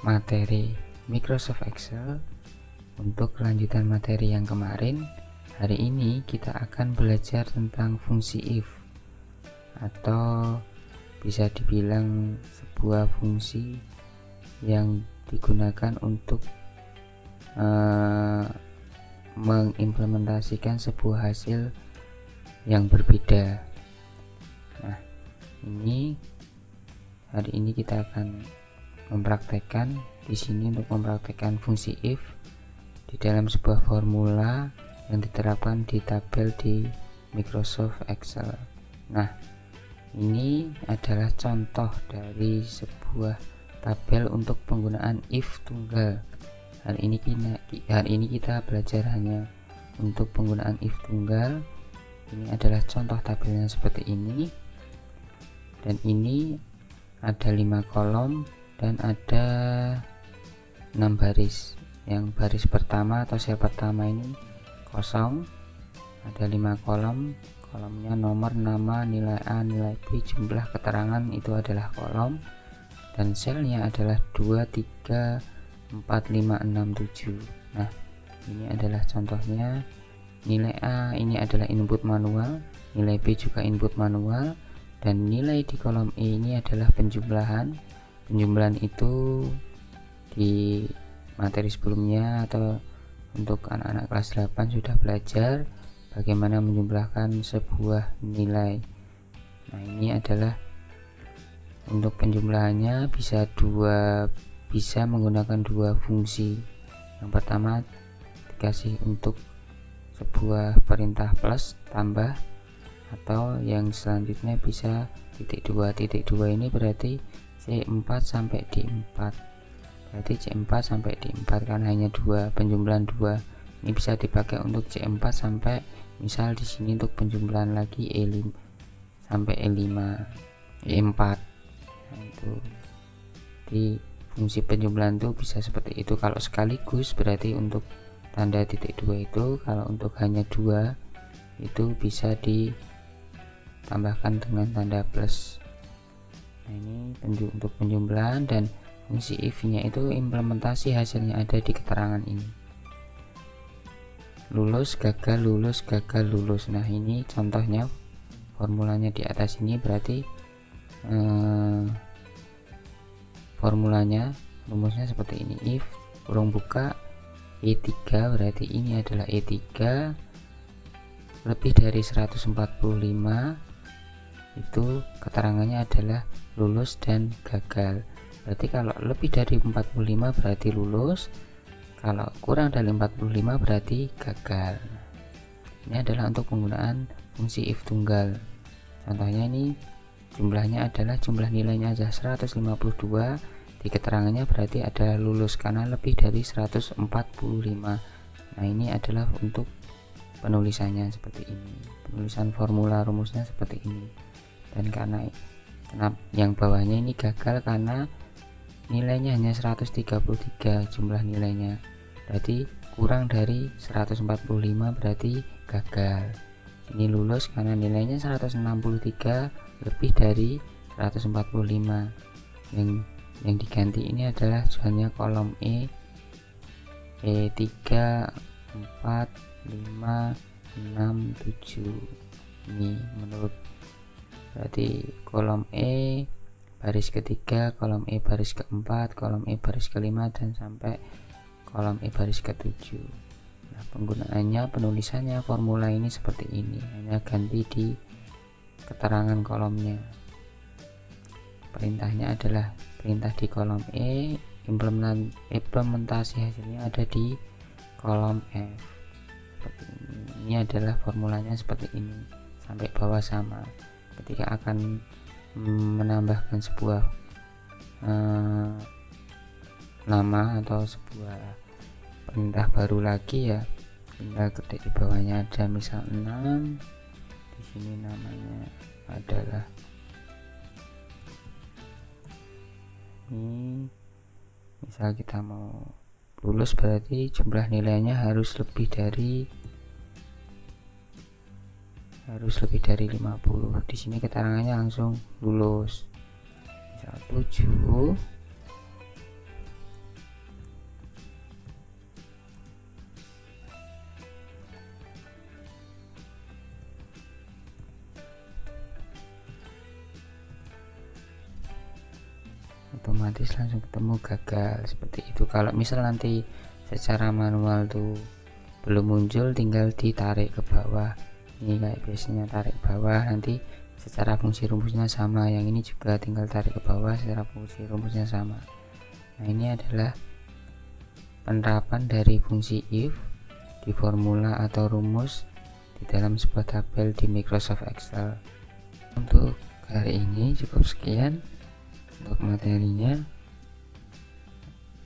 materi Microsoft Excel. Untuk kelanjutan materi yang kemarin, hari ini kita akan belajar tentang fungsi if, atau bisa dibilang sebuah fungsi yang digunakan untuk mengimplementasikan sebuah hasil yang berbeda. Nah, hari ini kita akan mempraktekkan di sini untuk mempraktekkan fungsi if di dalam sebuah formula yang diterapkan di tabel di Microsoft Excel. Nah, ini adalah contoh dari sebuah tabel untuk penggunaan if tunggal. Hari ini kita belajar hanya untuk penggunaan if tunggal. Ini adalah contoh tabelnya seperti ini, dan ini ada 5 kolom dan ada 6 baris. Yang baris pertama atau sel pertama ini kosong, ada 5 kolom. Kolomnya nomor, nama, nilai A, nilai B, jumlah, keterangan, itu adalah kolom, dan selnya adalah 2, 3, 4, 5, 6, 7. Nah, ini adalah contohnya. Nilai A ini adalah input manual, nilai B juga input manual, dan nilai di kolom E ini adalah penjumlahan. Penjumlahan itu di materi sebelumnya atau untuk anak-anak kelas 8 sudah belajar bagaimana menjumlahkan sebuah nilai. Nah, ini adalah untuk penjumlahannya bisa menggunakan dua fungsi. Yang pertama dikasih untuk sebuah perintah plus tambah, atau yang selanjutnya bisa titik 2. Titik 2 ini berarti C4 sampai D4, berarti C4 sampai D4 karena hanya 2 penjumlahan 2. Ini bisa dipakai untuk C4 sampai, misal di sini untuk penjumlahan lagi E5 sampai E5, E4. Nah, itu di fungsi penjumlahan itu bisa seperti itu. Kalau sekaligus berarti untuk tanda titik 2 itu, kalau untuk hanya 2 itu bisa ditambahkan dengan tanda plus. Nah, ini untuk penjumlahan, dan fungsi if nya itu implementasi hasilnya ada di keterangan ini. Lulus, gagal, lulus, gagal, lulus. Nah, ini contohnya formulanya di atas ini, berarti formulanya rumusnya seperti ini. If kurung buka E3, berarti ini adalah E3 lebih dari 145, itu keterangannya adalah lulus dan gagal. Berarti kalau lebih dari 45 berarti lulus, kalau kurang dari 45 berarti gagal. Ini adalah untuk penggunaan fungsi if tunggal. Contohnya ini jumlahnya adalah jumlah nilainya aja 152, di keterangannya berarti adalah lulus karena lebih dari 145. Nah, ini adalah untuk penulisannya seperti ini, penulisan formula rumusnya seperti ini. Dan karena yang bawahnya ini gagal karena nilainya hanya 133 jumlah nilainya, berarti kurang dari 145 berarti gagal. Ini lulus karena nilainya 163 lebih dari 145. Yang diganti ini adalah hanya kolom E3, 4, 5, 6, 7. Ini menurut, berarti kolom E baris ketiga, kolom E baris keempat, kolom E baris kelima, dan sampai kolom E baris ketujuh. Nah, penggunaannya, penulisannya formula ini seperti ini, hanya ganti di keterangan kolomnya. Perintahnya adalah perintah di kolom E, implementasi hasilnya ada di kolom F. Seperti ini. Ini adalah formulanya seperti ini sampai bawah sama. Ketika akan menambahkan sebuah nama atau sebuah perintah baru lagi, ya tinggal ketik di bawahnya ada misal 6, di sini namanya adalah ini. Misal kita mau lulus berarti jumlah nilainya harus lebih dari 50. Di sini keterangannya langsung lulus. Misal 7, otomatis langsung ketemu gagal seperti itu. Kalau misal nanti secara manual tuh belum muncul, tinggal ditarik ke bawah, ini kayak biasanya tarik ke bawah, nanti secara fungsi rumusnya sama. Yang ini juga tinggal tarik ke bawah, secara fungsi rumusnya sama. Nah, ini adalah penerapan dari fungsi if di formula atau rumus di dalam sebuah tabel di Microsoft Excel. Untuk hari ini cukup sekian untuk materinya.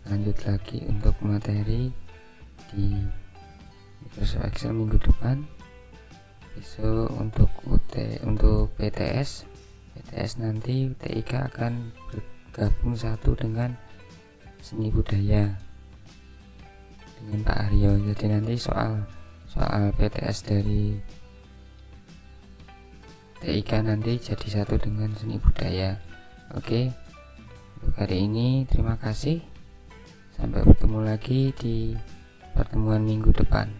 Lanjut lagi untuk materi di Microsoft Excel minggu depan. Besok untuk PTS nanti TIK akan bergabung satu dengan seni budaya dengan Pak Aryo. Jadi nanti soal PTS dari TIK nanti jadi satu dengan seni budaya. Oke, untuk hari ini terima kasih, sampai bertemu lagi di pertemuan minggu depan.